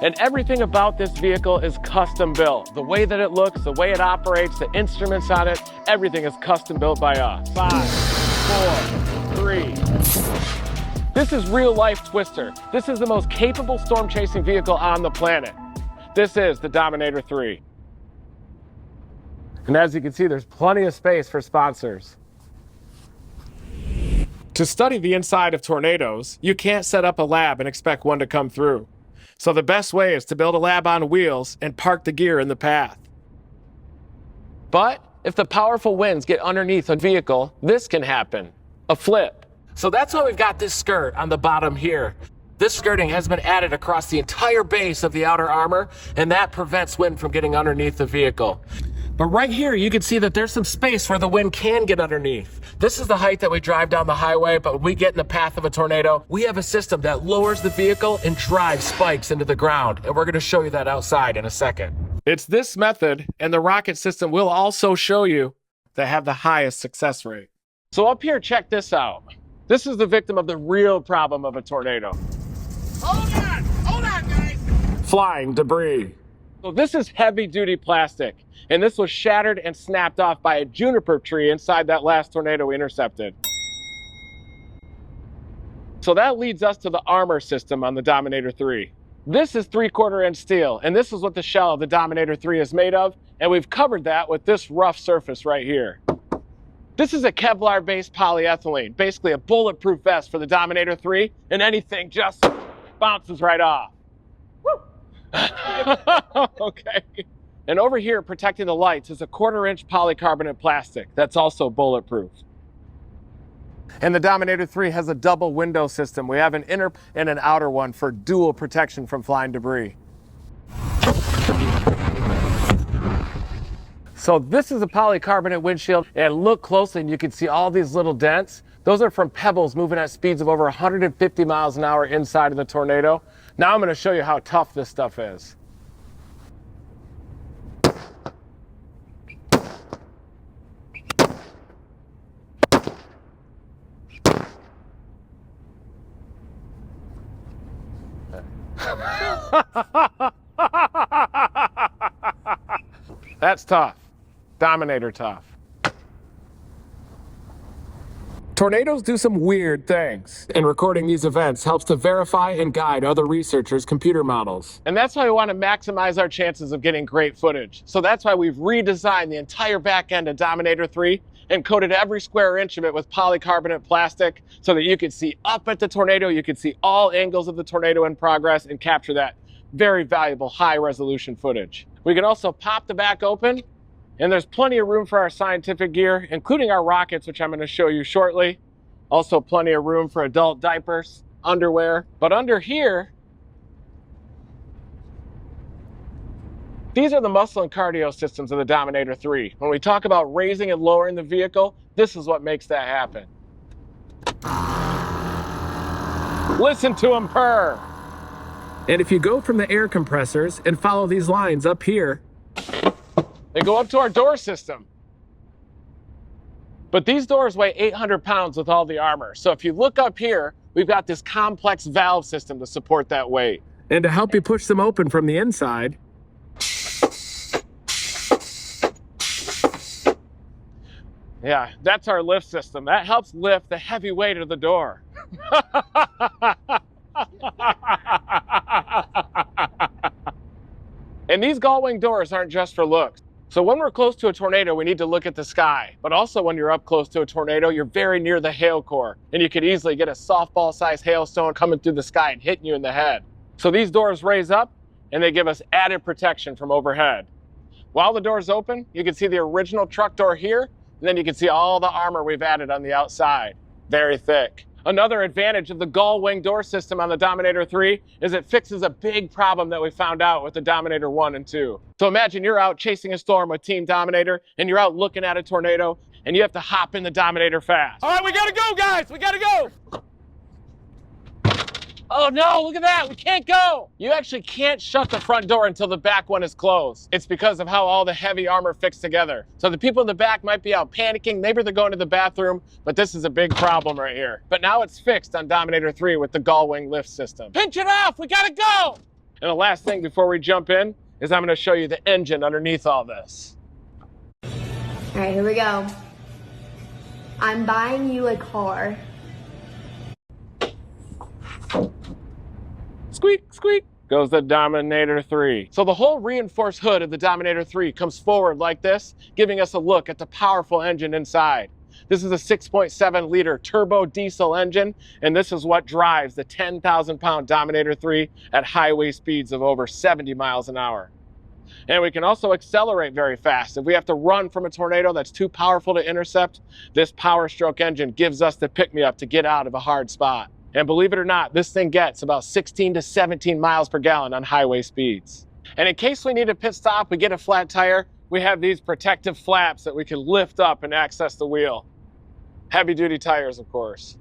And everything about this vehicle is custom built. The way that it looks, the way it operates, the instruments on it, everything is custom built by us. 5, 4, 3. This is real life Twister. This is the most capable storm chasing vehicle on the planet. This is the Dominator 3. And as you can see, there's plenty of space for sponsors. To study the inside of tornadoes, you can't set up a lab and expect one to come through. So the best way is to build a lab on wheels and park the gear in the path. But if the powerful winds get underneath a vehicle, this can happen, a flip. So that's why we've got this skirt on the bottom here. This skirting has been added across the entire base of the outer armor, and that prevents wind from getting underneath the vehicle. But right here, you can see that there's some space where the wind can get underneath. This is the height that we drive down the highway, but when we get in the path of a tornado, we have a system that lowers the vehicle and drives spikes into the ground. And we're gonna show you that outside in a second. It's this method and the rocket system we'll also show you that have the highest success rate. So up here, check this out. This is the victim of the real problem of a tornado. Hold on, guys. Flying debris. So this is heavy duty plastic, and this was shattered and snapped off by a juniper tree inside that last tornado we intercepted. So that leads us to the armor system on the Dominator 3. This is 3/4 inch steel, and this is what the shell of the Dominator 3 is made of, and we've covered that with this rough surface right here. This is a Kevlar-based polyethylene, basically a bulletproof vest for the Dominator 3, and anything just bounces right off. Woo! Okay. And over here, protecting the lights, is a 1/4 inch polycarbonate plastic that's also bulletproof. And the Dominator 3 has a double window system. We have an inner and an outer one for dual protection from flying debris. So this is a polycarbonate windshield, and look closely and you can see all these little dents. Those are from pebbles moving at speeds of over 150 miles an hour inside of the tornado. Now I'm going to show you how tough this stuff is. That's tough. Dominator tough. Tornadoes do some weird things, and recording these events helps to verify and guide other researchers' computer models. And that's why we want to maximize our chances of getting great footage. So that's why we've redesigned the entire back end of Dominator 3 and coated every square inch of it with polycarbonate plastic so that you could see up at the tornado, you could see all angles of the tornado in progress and capture that very valuable high-resolution footage. We can also pop the back open, and there's plenty of room for our scientific gear, including our rockets, which I'm going to show you shortly. Also plenty of room for adult diapers, underwear. But under here, these are the muscle and cardio systems of the Dominator 3. When we talk about raising and lowering the vehicle, this is what makes that happen. Listen to them purr. And if you go from the air compressors and follow these lines up here, they go up to our door system. But these doors weigh 800 pounds with all the armor. So if you look up here, we've got this complex valve system to support that weight. And to help you push them open from the inside, yeah, that's our lift system. That helps lift the heavy weight of the door. And these gull-wing doors aren't just for looks. So when we're close to a tornado, we need to look at the sky. But also when you're up close to a tornado, you're very near the hail core. And you could easily get a softball-sized hailstone coming through the sky and hitting you in the head. So these doors raise up, and they give us added protection from overhead. While the door's open, you can see the original truck door here, and then you can see all the armor we've added on the outside. Very thick. Another advantage of the gull-wing door system on the Dominator 3 is it fixes a big problem that we found out with the Dominator 1 and 2. So imagine you're out chasing a storm with Team Dominator, and you're out looking at a tornado, and you have to hop in the Dominator fast. All right, we gotta go, guys, we gotta go. Oh no, look at that, we can't go. You actually can't shut the front door until the back one is closed. It's because of how all the heavy armor fits together. So the people in the back might be out panicking, maybe they're going to the bathroom, but this is a big problem right here. But now it's fixed on Dominator 3 with the gull-wing lift system. Pinch it off, we gotta go. And the last thing before we jump in is I'm going to show you the engine underneath all this. All right, here we go. I'm buying you a car. Squeak, squeak, goes the Dominator 3. So the whole reinforced hood of the Dominator 3 comes forward like this, giving us a look at the powerful engine inside. This is a 6.7 liter turbo diesel engine, and this is what drives the 10,000 pound Dominator 3 at highway speeds of over 70 miles an hour. And we can also accelerate very fast. If we have to run from a tornado that's too powerful to intercept, this Power Stroke engine gives us the pick-me-up to get out of a hard spot. And believe it or not, this thing gets about 16 to 17 miles per gallon on highway speeds. And in case we need a pit stop, we get a flat tire, we have these protective flaps that we can lift up and access the wheel. Heavy duty tires, of course.